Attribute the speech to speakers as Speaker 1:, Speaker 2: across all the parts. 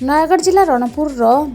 Speaker 1: नयागढ़ जिला रणपुर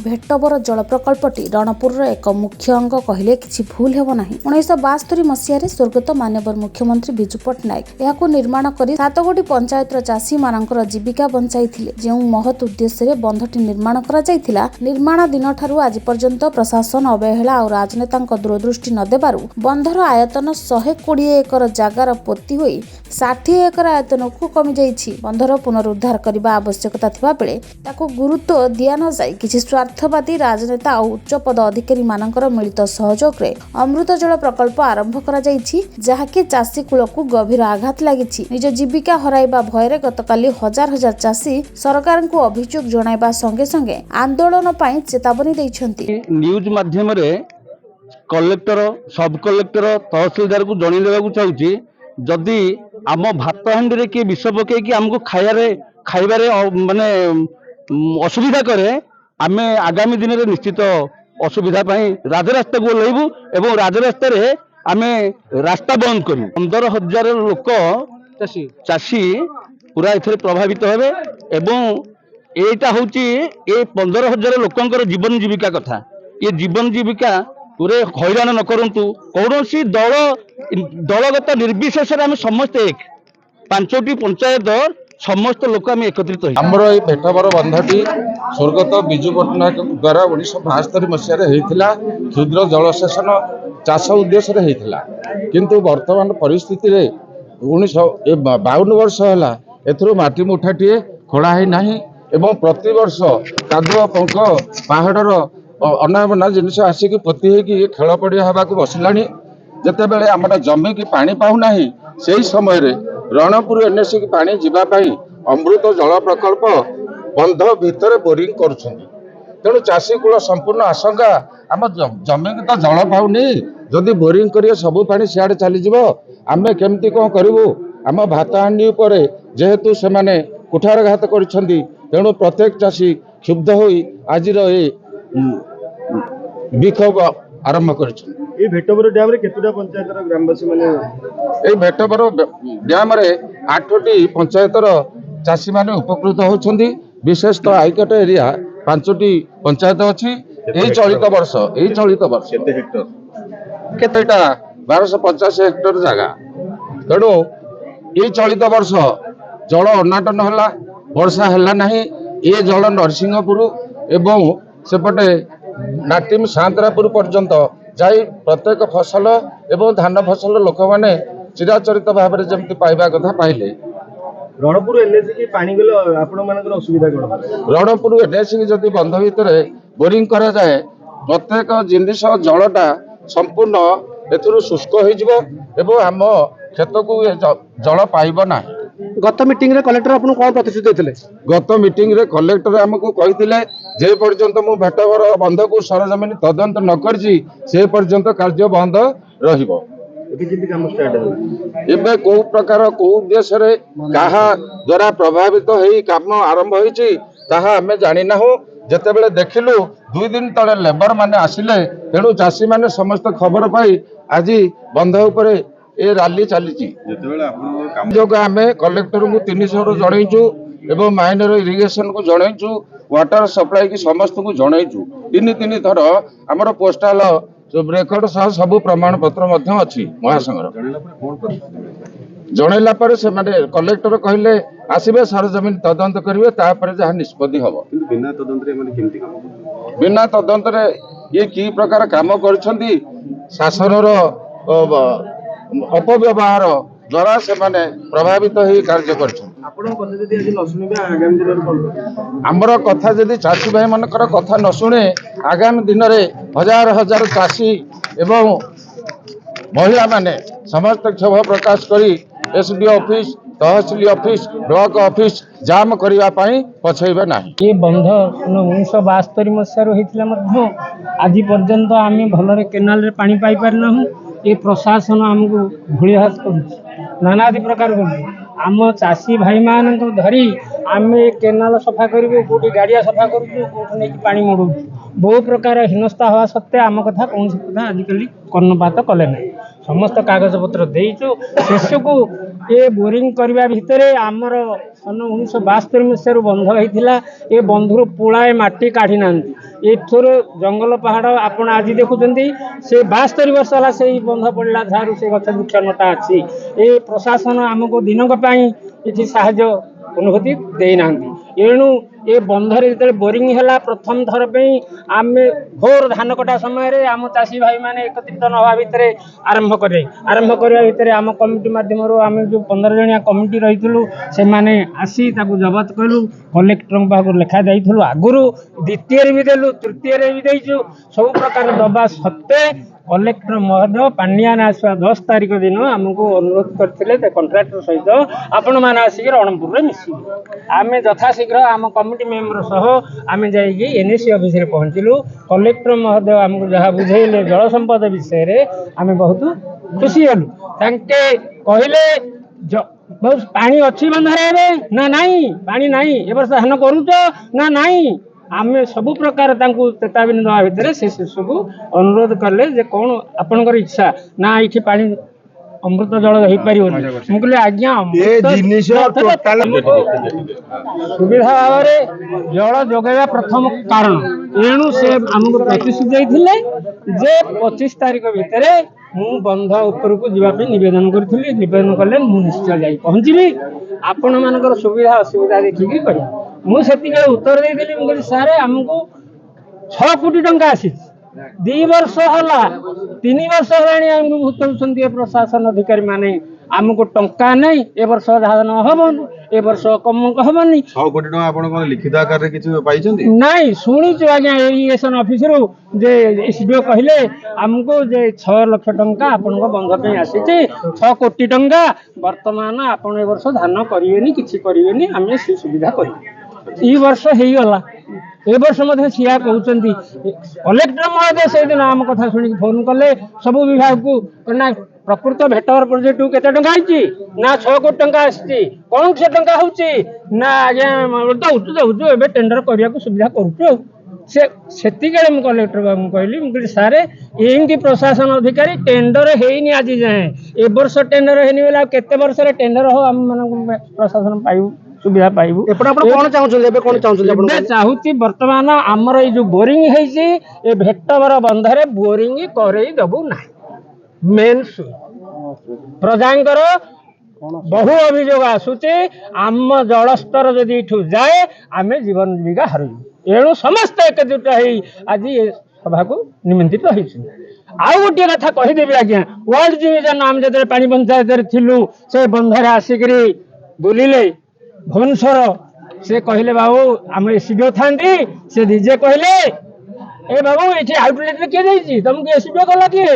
Speaker 1: भेटबर जल प्रकल्पटी रणपुर एक मुख्य अंग कहले किछि भूल हेबो नाही। 1972 मसीह स्वर्गत माननीय मुख्यमंत्री बिजू पट्टनायक यहां निर्माण करी 7 गोटी पंचायतर चाषी मानकर जीविका बंचाइथिले। जो महत उद्देश्य बंधटी निर्माण करा जायथिला, निर्माण दिन ठारू आज पर्यंत प्रशासन अवहेला और राजनेतांक दूरदृष्टि न देबारु बंधर आयतन 120 एकर जगार पोती होई 60 एकर आयतन को कमी जाइछि। बंधर पुनरुद्धार करने आवश्यकता थिबा बेले ताको गुरुत्व दिया न जाय किछि स्वार्थवादी राजनेता और उच्च पद अधिकारी मानकर मिलित सहयोग रे अमृत जल प्रकल्प आरंभ करा जाइछि, जहाके चाषी कुल को गभीर आघात लागिछि। निज जीविका हराइबा भयरे गतकाली हजार हजार चाषी सरकार को अभियोग जणाइबा संगे संगे आंदोलन पई चेतावनी दैछन्ति।
Speaker 2: न्यूज माध्यम रे कलेक्टर सब कलेक्टर तहसीलदार को जणै देबाकू चाहूची, जदि आम भात हांडी रे के विष पकई आमको खाइबारे माने असुविधा करे, आमे आगामी दिन में निश्चित असुविधा राजरास्ता को ओह्लैबू एवं राजरास्ता रे आमे रास्ता बंद करूँ। 15,000 लोक चाषी पूरा एथरे प्रभावित हेबे एवं एटा होची ए 15,000 लोकंकर जीवन जीविका कथा। ये जीवन जीविका पूरे हैरान न करंतु। कौनसी दलगत निर्विशेष आम समस्त एक 5टी पंचायत समस्त लोक आम एकत्रित
Speaker 3: आमर ये भेटबर बंधटी स्वर्गत बिजू पट्टनायक द्वारा 1972 मसीह होता क्षुद्र जलसेचन चाष उद्देश्य होता, किंतु वर्तमान परिस्थिति रे 52 वर्ष है एथुरु माटी मुठाटीए खोड़ा है नहीं एवं प्रति वर्ष कादुआ पंख पहाड़र अनाबना जिनिस आसिक पोती होगी खेल पड़िया हवा को बसिलानी। जेते बेले आमर जमी की पानी पाऊना से समय रे रणपुर एनएससी की पानी जीवाई अमृत जल प्रकल्प बंध भितर बोरिंग करुछंती। तेणु चाषी कूल संपूर्ण आशंका आम जमी की तो जल पाऊनी, जदि बोरिंग करिए सबू पानी सियाड़े चलीज आमे केमती कौन करूँ। आम भात हांडी उपर जेहेतु से माने कुठारघात करिसेंती, तेणु प्रत्येक चाषी क्षुब्ध होई आजिर ए विक्षोभ आरंभ करिसेंती।
Speaker 4: भेटबर डैम रे केतुटा पंचायतर ग्रामवासी माने
Speaker 3: ए भेटबर डैम रे 8टी पंचायतर चाषी माने उपकृत होछंती। विशेषतः आईकट एरिया 5टी पंचायत अछि। ए चलित वर्ष
Speaker 4: केते हेक्टर
Speaker 3: केतेटा 1250 हेक्टर जगह। तेणु ये चलित वर्ष जल अनाटन है, वर्षा है नहीं। ये जल नरसिंहपुर एवं सेपटे नाटिम सांतरापुर पर्यंत जाई प्रत्येक फसल एवं धान फसल लोक मैंने चिराचरित भाव में जमी पाइबा कथा पाइले।
Speaker 4: रणपुर एनएससी की पानी गले आपण मानकर असुविधा कोन?
Speaker 3: रणपुर एनएससी की जदि बंध भितर बोरिंग करा जाए प्रत्येक जिनिस जलटा संपूर्ण एथुरु शुष्क हो जिवो एवं आम खेत को जल पाइब ना।
Speaker 4: गत मीटिंग रे कलेक्टर आपन कोन प्रतिश्रुति देथिले?
Speaker 3: गत मीटिंग रे कलेक्टर हमको कहिथिले जे पर्यंत मु भेटबर बंध को सरजमीन तदंत न करछि से पर्यंत कार्य बंद रहिबो। एबे को प्रकार को उद्देश्य रे कहा द्वारा प्रभावित होई काम आरंभ होईछि ताहा हमें जानि ना हो। जेते बेले देखिलु 2 दिन तळे लेबर माने आसिले, तेणु चाषी माने समस्त खबर पाई आज बंध उपरे ए रैली चली। जो आम कलेक्टर को 300 रु जनईचु एवं माइनर इरिगेशन को जनईचु, वाटर सप्लाई की समस्त को जनईचु। 3 थर आमर पोस्टाल रेकर्ड सह सब प्रमाण पत्र अच्छी महासंघर। जनइला पर से माने कलेक्टर कहले आसबे सरजमीन तदंत करेंगे तापर जहाँ निष्पत्ति हम। बिना तदंत ये कि प्रकार काम कर शासनर अपव्यवहार द्वारा से माने प्रभावित हो कार्य कर। आमर कथा जदि चाषी भाई मानकर कथा न शुणे आगामी दिन में हजार हजार चाषी एवं महिला माने समस्त क्षोभ प्रकाश करी एसडीओ ऑफिस, तहसील ऑफिस, ब्लॉक ऑफिस जाम करने पछेबे ना।
Speaker 5: ये बंध 1972 मसीह होता आज पर्यंत आम भलरे केनाल रे पानी पाई पारना। ये प्रशासन आमको भूलिहास नानादि प्रकार आम चाषी भाई मान धरी आम केनाल सफा करूँ, कौटी गाड़िया सफा करूँ, कौट नहीं पानी मोड़ू। बहु प्रकार हीनस्था हवा सत्वे आम कथा कौन कथा आजिकल कर्णपात कले ना। ସମସ୍ତ କାଗଜପତ୍ର ଦେଇଛୁ। ଶେଷକୁ ଏ ବୋରିଂ କରିବା ଭିତରେ ଆମର ସନ 1972 ମସିହାରୁ ବନ୍ଧ ହେଇଥିଲା। ଏ ବନ୍ଧରୁ ପୁଳାଏ ମାଟି କାଢ଼ି ନାହାନ୍ତି। ଏଥର ଜଙ୍ଗଲ ପାହାଡ଼ ଆପଣ ଆଜି ଦେଖୁଛନ୍ତି, ସେ 72 ବର୍ଷ ହେଲା ସେଇ ବନ୍ଧ ପଡ଼ିଲା ଠାରୁ ସେ ଗଛ ବୃକ୍ଷ ନଟା ଅଛି। ଏ ପ୍ରଶାସନ ଆମକୁ ଦିନକ ପାଇଁ କିଛି ସାହାଯ୍ୟ ଅନୁଭୂତି ଦେଇନାହାନ୍ତି। ଏଣୁ ଏ ବନ୍ଧରେ ଯେତେବେଳେ ବୋରିଂ ହେଲା ପ୍ରଥମ ଥର ପାଇଁ ଆମେ ଭୋର ଧାନ କଟା ସମୟରେ ଆମ ଚାଷୀ ଭାଇମାନେ ଏକତ୍ରିତ ନ ହେବା ଭିତରେ ଆରମ୍ଭ କରିବା ଭିତରେ ଆମ କମିଟି ମାଧ୍ୟମରୁ ଆମେ ଯେଉଁ 15 ଜଣିଆ କମିଟି ରହିଥିଲୁ ସେମାନେ ଆସି ତାକୁ ଜବତ କଲୁ। କଲେକ୍ଟରଙ୍କ ପାଖକୁ ଲେଖା ଦେଇଥିଲୁ ଆଗରୁ, ଦ୍ୱିତୀୟରେ ବି ଦେଲୁ, ତୃତୀୟରେ ବି ଦେଇଛୁ। ସବୁ ପ୍ରକାର ଦବା ସତ୍ତ୍ୱେ କଲେକ୍ଟର ମହୋଦୟ ପାଣ୍ଡିଆନ ଆସିବା 10 ତାରିଖ ଦିନ ଆମକୁ ଅନୁରୋଧ କରିଥିଲେ ଯେ କଣ୍ଟ୍ରାକ୍ଟର ସହିତ ଆପଣମାନେ ଆସିକି ରଣପୁରରେ ମିଶିବେ। ଆମେ ଯଥାଶୀଘ୍ର ଆମ କମିଟି ମେମ୍ବର ସହ ଆମେ ଯାଇକି NSC ଅଫିସରେ ପହଞ୍ଚିଲୁ। କଲେକ୍ଟର ମହୋଦୟ ଆମକୁ ଯାହା ବୁଝେଇଲେ ଜଳ ସମ୍ପଦ ବିଷୟରେ ଆମେ ବହୁତ ଖୁସି ହେଲୁ। ତାଙ୍କେ କହିଲେ ପାଣି ଅଛି ବନ୍ଧରେ ଏବେ ନା ନାହିଁ, ପାଣି ନାହିଁ, ଏ ବର୍ଷ ଧାନ କରୁଛ ନା ନାହିଁ। ଆମେ ସବୁ ପ୍ରକାର ତାଙ୍କୁ ଚେତାବନୀ ଦେବା ଭିତରେ ସେ ଶେଷକୁ ଅନୁରୋଧ କଲେ ଯେ କ'ଣ ଆପଣଙ୍କର ଇଚ୍ଛା ନା ଏଇଠି ପାଣି ଅମୃତ ଜଳ ହେଇପାରିବନି। ମୁଁ କହିଲି ଆଜ୍ଞା ସୁବିଧା ଭାବରେ ଜଳ ଯୋଗାଇବା ପ୍ରଥମ କାରଣ। ଏଣୁ ସେ ଆମକୁ ପ୍ରତିଶ୍ରୁତି ଦେଇଥିଲେ ଯେ 25 ତାରିଖ ଭିତରେ ମୁଁ ବନ୍ଧ ଉପରକୁ ଯିବା ପାଇଁ ନିବେଦନ କରିଥିଲି। ନିବେଦନ କଲେ ମୁଁ ନିଶ୍ଚୟ ଯାଇ ପହଞ୍ଚିବି, ଆପଣମାନଙ୍କର ସୁବିଧା ଅସୁବିଧା ଦେଖିକି କହିବି। ମୁଁ ସେତିକି ଉତ୍ତର ଦେଇଥିଲି। ମୁଁ କହିଲି ସାର୍ ଆମକୁ 6 କୋଟି ଟଙ୍କା ଆସିଛି, 2 ବର୍ଷ ହେଲା 3 ବର୍ଷ ହେଲାଣି ଆମକୁ ଭୁତଉଛନ୍ତି ଏ ପ୍ରଶାସନ ଅଧିକାରୀ ମାନେ। ଆମକୁ ଟଙ୍କା ନାହିଁ, ଏ ବର୍ଷ ଧାନ ହବନି, ଏ ବର୍ଷ କମକ ହବନି।
Speaker 6: 6 କୋଟି ଟଙ୍କା ଆପଣ କ'ଣ ଲିଖିତ ଆକାରରେ କିଛି ପାଇଛନ୍ତି?
Speaker 5: ନାଇଁ, ଶୁଣିଛୁ ଆଜ୍ଞା ଇରିଗେସନ ଅଫିସରୁ ଯେ SDO କହିଲେ ଆମକୁ ଯେ 6 ଲକ୍ଷ ଟଙ୍କା ଆପଣଙ୍କ ବନ୍ଧ ପାଇଁ ଆସିଛି, 6 କୋଟି ଟଙ୍କା। ବର୍ତ୍ତମାନ ଆପଣ ଏ ବର୍ଷ ଧାନ କରିବେନି, କିଛି କରିବେନି, ଆମେ ସେ ସୁବିଧା କରିବୁ। ଏଇ ବର୍ଷ ହେଇଗଲା, ଏ ବର୍ଷ ମଧ୍ୟ ସିଆ କହୁଛନ୍ତି। କଲେକ୍ଟର ମହୋଦୟ ସେଇଦିନ ଆମ କଥା ଶୁଣିକି ଫୋନ କଲେ ସବୁ ବିଭାଗକୁ ନା ପ୍ରକୃତ ଭେଟବର ପ୍ରୋଜେକ୍ଟକୁ କେତେ ଟଙ୍କା ହେଇଛି ନା 6 କୋଟି ଟଙ୍କା ଆସିଛି। କ'ଣ ସେ ଟଙ୍କା ହଉଛି ନା ଆଜ୍ଞା ଦଉଛୁ ଏବେ ଟେଣ୍ଡର କରିବାକୁ ସୁବିଧା କରୁଛୁ। ଆଉ ସେତିକିବେଳେ ମୁଁ କଲେକ୍ଟର ବାବୁଙ୍କୁ କହିଲି, ମୁଁ କହିଲି ସାର୍ ଏମିତି ପ୍ରଶାସନ ଅଧିକାରୀ ଟେଣ୍ଡର ହେଇନି ଆଜି ଯାଏଁ, ଏ ବର୍ଷ ଟେଣ୍ଡର ହେଇନି ବୋଲେ ଆଉ କେତେ ବର୍ଷରେ ଟେଣ୍ଡର ହଉ ଆମ ମାନଙ୍କୁ ପ୍ରଶାସନ ପାଇବୁ, ସୁବିଧା ପାଇବୁ।
Speaker 4: ଆପଣ କ'ଣ ଚାହୁଁଛନ୍ତି ଏବେ? କ'ଣ ଚାହୁଁଛନ୍ତି?
Speaker 5: ଏବେ ଚାହୁଁଛି ବର୍ତ୍ତମାନ ଆମର ଏଇ ଯୋଉ ବୋରିଂ ହେଇଛି ଏ ଭେଟବର ବନ୍ଧରେ ବୋରିଂ କରେଇ ଦେବୁ ନାହିଁ। ମେନ୍ ପ୍ରଜାଙ୍କର ବହୁ ଅଭିଯୋଗ ଆସୁଛି, ଆମ ଜଳସ୍ତର ଯଦି ଏଠୁ ଯାଏ ଆମେ ଜୀବନ ଜୀବିକା ହାରିବୁ। ଏଣୁ ସମସ୍ତେ ଏକଜୁଟ ହେଇ ଆଜି ଏ ସଭାକୁ ନିମନ୍ତ୍ରିତ ହେଇଛନ୍ତି। ଆଉ ଗୋଟିଏ କଥା କହିଦେବି ଆଜ୍ଞା, ୱାର୍ଲଡ ଡିଭିଜନ ଆମେ ଯେତେବେଳେ ପାଣି ପଞ୍ଚାୟତରେ ଥିଲୁ ସେ ବନ୍ଧରେ ଆସିକିରି ବୁଲିଲେ ଭୁବନେଶ୍ୱର। ସେ କହିଲେ ବାବୁ ଆମର SDO ଥାନ୍ତି, ସେ ନିଜେ କହିଲେ ଏ ବାବୁ ଏଠି ଆଉଟଲେଟ କିଏ ଦେଇଛି ତମକୁ, SDO କଲା କିଏ?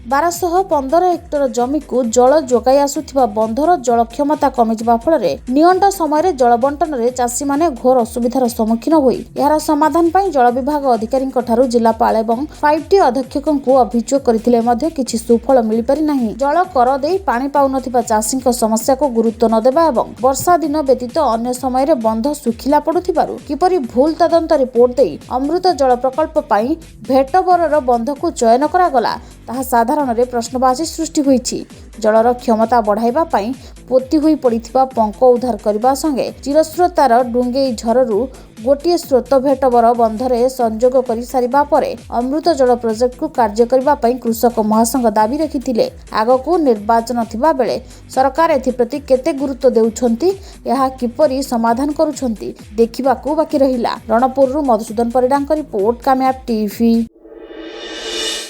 Speaker 1: 1215 ହେକ୍ଟର ଜମିକୁ ଜଳ ଯୋଗାଇ ଆସୁଥିବା ବନ୍ଧର ଜଳ କ୍ଷମତା କମିଯିବା ଫଳରେ ନିଅଣ୍ଟ ସମୟରେ ଜଳ ବଣ୍ଟନରେ ଚାଷୀମାନେ ଘୋର ଅସୁବିଧାର ସମ୍ମୁଖୀନ ହୋଇ ଏହାର ସମାଧାନ ପାଇଁ ଜଳ ବିଭାଗ ଅଧିକାରୀଙ୍କ ଠାରୁ ଜିଲ୍ଲାପାଳ ଏବଂ 5T ଅଧ୍ୟକ୍ଷଙ୍କୁ ଅଭିଯୋଗ କରିଥିଲେ ମଧ୍ୟ କିଛି ସୁଫଳ ମିଳିପାରି ନାହିଁ। ଜଳ କର ଦେଇ ପାଣି ପାଉନଥିବା ଚାଷୀଙ୍କ ସମସ୍ୟାକୁ ଗୁରୁତ୍ୱ ନ ଦେବା ଏବଂ ବର୍ଷା ଦିନ ବ୍ୟତୀତ ଅନ୍ୟ ସମୟରେ ବନ୍ଧ ଶୁଖିଲା ପଡୁଥିବାରୁ କିପରି ଭୁଲ ତଦନ୍ତ ରିପୋର୍ଟ ଦେଇ ଅମୃତ ଜଳ ପ୍ରକଳ୍ପ ପାଇଁ ଭେଟବରର ବନ୍ଧକୁ ଚୟନ କରାଗଲା ତାହା ସାଧାରଣରେ ପ୍ରଶ୍ନବାଚୀ ସୃଷ୍ଟି ହୋଇଛି। ଜଳର କ୍ଷମତା ବଢ଼ାଇବା ପାଇଁ ପୋତି ହୋଇ ପଡ଼ିଥିବା ପଙ୍କ ଉଦ୍ଧାର କରିବା ସଙ୍ଗେ ଚିରସ୍ରୋତାର ଡୁଙ୍ଗେଇ ଝରରୁ ଗୋଟିଏ ସ୍ରୋତ ଭେଟବର ବନ୍ଧରେ ସଂଯୋଗ କରି ସାରିବା ପରେ ଅମୃତ ଜଳ ପ୍ରୋଜେକ୍ଟକୁ କାର୍ଯ୍ୟ କରିବା ପାଇଁ କୃଷକ ମହାସଂଘ ଦାବି ରଖିଥିଲେ। ଆଗକୁ ନିର୍ବାଚନ ଥିବା ବେଳେ ସରକାର ଏଥିପ୍ରତି କେତେ ଗୁରୁତ୍ୱ ଦେଉଛନ୍ତି, ଏହା କିପରି ସମାଧାନ କରୁଛନ୍ତି ଦେଖିବାକୁ ବାକି ରହିଲା। ରଣପୁରରୁ ମଧୁସୂଦନ ପରିଡ଼ାଙ୍କ ରିପୋର୍ଟ, କାମୟାବ TV।